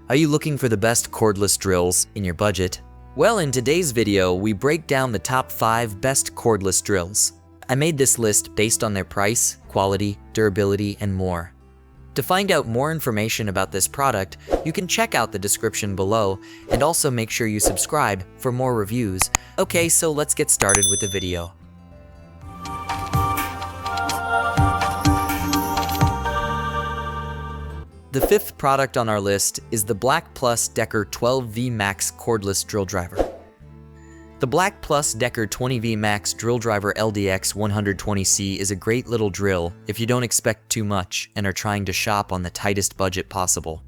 Are you looking for the best cordless drills in your budget? Well, in today's video, we break down the top 5 best cordless drills. I made this list based on their price, quality, durability, and more. To find out more information about this product, you can check out the description below, and also make sure you subscribe for more reviews. Okay, so let's get started with the video. The 5th product on our list is the BLACK+DECKER 12V Max cordless drill driver. The BLACK+DECKER 20V Max drill driver LDX 120C is a great little drill if you don't expect too much and are trying to shop on the tightest budget possible.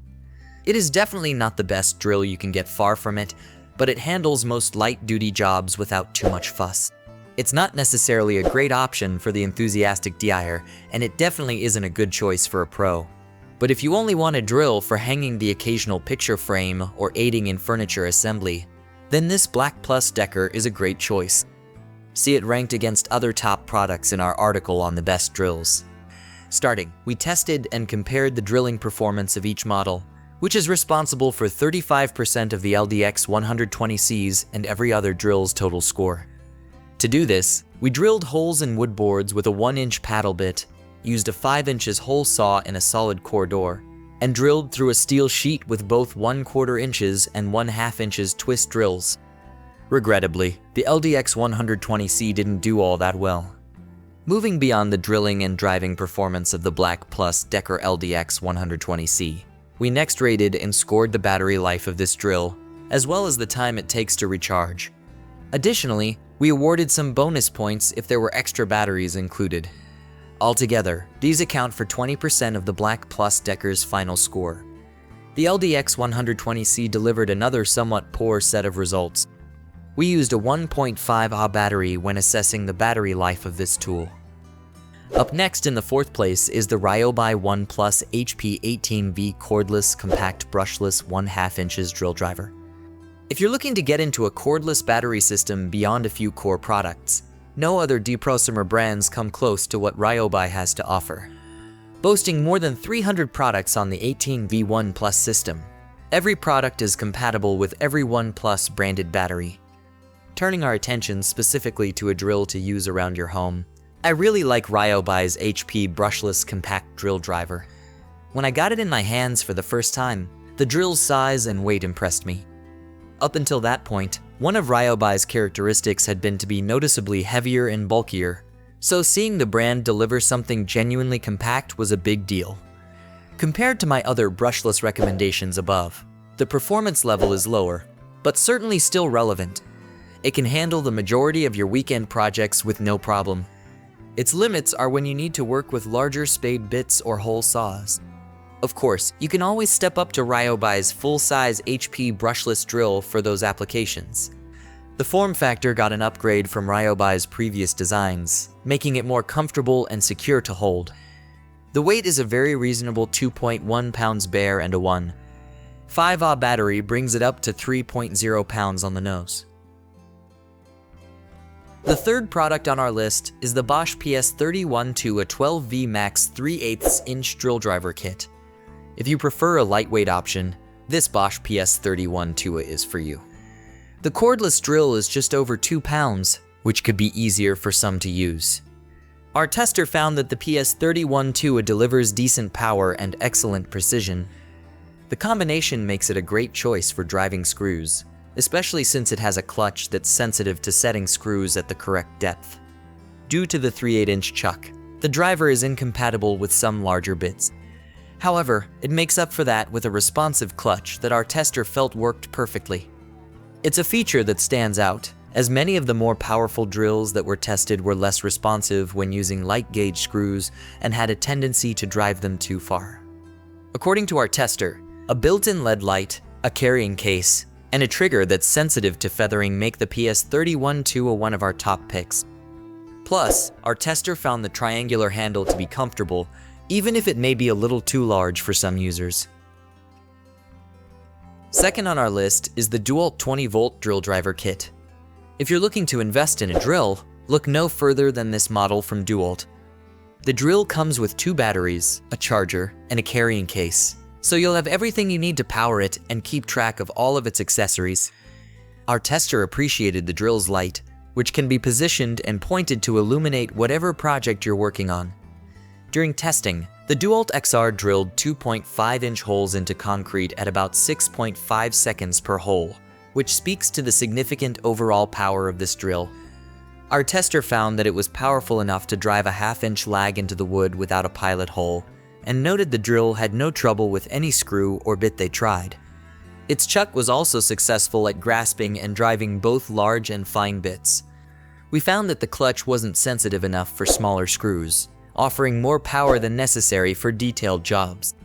It is definitely not the best drill you can get, far from it, but it handles most light-duty jobs without too much fuss. It's not necessarily a great option for the enthusiastic DIYer, and it definitely isn't a good choice for a pro. But if you only want a drill for hanging the occasional picture frame or aiding in furniture assembly, then this BLACK+DECKER is a great choice. See it ranked against other top products in our article on the best drills. Starting, we tested and compared the drilling performance of each model, which is responsible for 35% of the LDX 120C's and every other drill's total score. To do this, we drilled holes in wood boards with a 1-inch paddle bit, used a 5 inches hole saw in a solid core door, and drilled through a steel sheet with both 1/4 inches and 1/2 inches twist drills. Regrettably, the LDX 120C didn't do all that well. Moving beyond the drilling and driving performance of the BLACK+DECKER LDX 120C, we next rated and scored the battery life of this drill, as well as the time it takes to recharge. Additionally, we awarded some bonus points if there were extra batteries included. Altogether, these account for 20% of the BLACK+DECKER's final score. The LDX 120C delivered another somewhat poor set of results. We used a 1.5 Ah battery when assessing the battery life of this tool. Up next in the 4th place is the Ryobi 1 Plus HP 18V cordless compact brushless 1/2 inches drill driver. If you're looking to get into a cordless battery system beyond a few core products, no other deprosumer brands come close to what Ryobi has to offer. Boasting more than 300 products on the 18V 1 Plus system, every product is compatible with every 1 Plus branded battery. Turning our attention specifically to a drill to use around your home, I really like Ryobi's HP brushless compact drill driver. When I got it in my hands for the first time, the drill's size and weight impressed me. Up until that point, one of Ryobi's characteristics had been to be noticeably heavier and bulkier, so seeing the brand deliver something genuinely compact was a big deal. Compared to my other brushless recommendations above, the performance level is lower, but certainly still relevant. It can handle the majority of your weekend projects with no problem. Its limits are when you need to work with larger spade bits or hole saws. Of course, you can always step up to Ryobi's full-size HP brushless drill for those applications. The form factor got an upgrade from Ryobi's previous designs, making it more comfortable and secure to hold. The weight is a very reasonable 2.1 pounds bare, and a 1.5 Ah battery brings it up to 3.0 pounds on the nose. The 3rd product on our list is the BOSCH PS31-2 12V Max 3/8 inch drill driver kit. If you prefer a lightweight option, this BOSCH PS31-2 is for you. The cordless drill is just over 2 pounds, which could be easier for some to use. Our tester found that the PS31-2 delivers decent power and excellent precision. The combination makes it a great choice for driving screws, especially since it has a clutch that's sensitive to setting screws at the correct depth. Due to the 3/8 chuck, the driver is incompatible with some larger bits. However, it makes up for that with a responsive clutch that our tester felt worked perfectly. It's a feature that stands out, as many of the more powerful drills that were tested were less responsive when using light gauge screws and had a tendency to drive them too far. According to our tester, a built-in LED light, a carrying case, and a trigger that's sensitive to feathering make the PS31-2 one of our top picks. Plus, our tester found the triangular handle to be comfortable, even if it may be a little too large for some users. Second on our list is the DEWALT 20-volt drill driver kit. If you're looking to invest in a drill, look no further than this model from DEWALT. The drill comes with 2 batteries, a charger, and a carrying case. so you'll have everything you need to power it and keep track of all of its accessories. Our tester appreciated the drill's light, which can be positioned and pointed to illuminate whatever project you're working on. During testing, the DEWALT XR drilled 2.5-inch holes into concrete at about 6.5 seconds per hole, which speaks to the significant overall power of this drill. Our tester found that it was powerful enough to drive a half-inch lag into the wood without a pilot hole, and noted the drill had no trouble with any screw or bit they tried. Its chuck was also successful at grasping and driving both large and fine bits. We found that the clutch wasn't sensitive enough for smaller screws, offering more power than necessary for detailed jobs.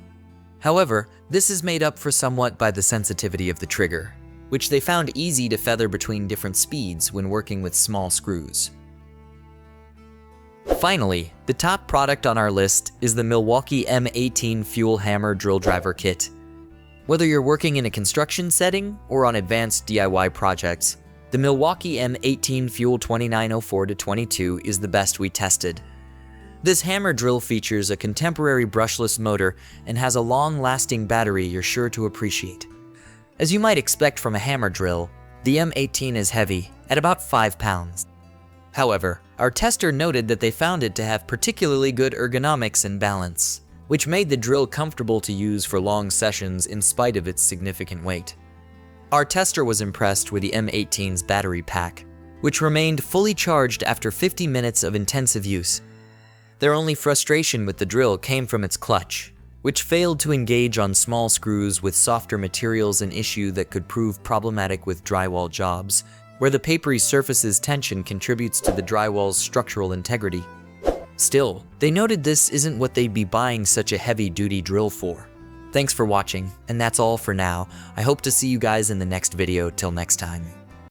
However, this is made up for somewhat by the sensitivity of the trigger, which they found easy to feather between different speeds when working with small screws. Finally, the top product on our list is the Milwaukee M18 Fuel Hammer Drill Driver Kit. Whether you're working in a construction setting or on advanced DIY projects, the Milwaukee M18 Fuel 2904-22 is the best we tested. This hammer drill features a contemporary brushless motor and has a long-lasting battery you're sure to appreciate. As you might expect from a hammer drill, the M18 is heavy, at about 5 pounds. However, our tester noted that they found it to have particularly good ergonomics and balance, which made the drill comfortable to use for long sessions in spite of its significant weight. Our tester was impressed with the M18's battery pack, which remained fully charged after 50 minutes of intensive use. Their only frustration with the drill came from its clutch, which failed to engage on small screws with softer materials, an issue that could prove problematic with drywall jobs, where the papery surface's tension contributes to the drywall's structural integrity. Still, they noted this isn't what they'd be buying such a heavy-duty drill for. Thanks for watching, and that's all for now. I hope to see you guys in the next video. Till next time.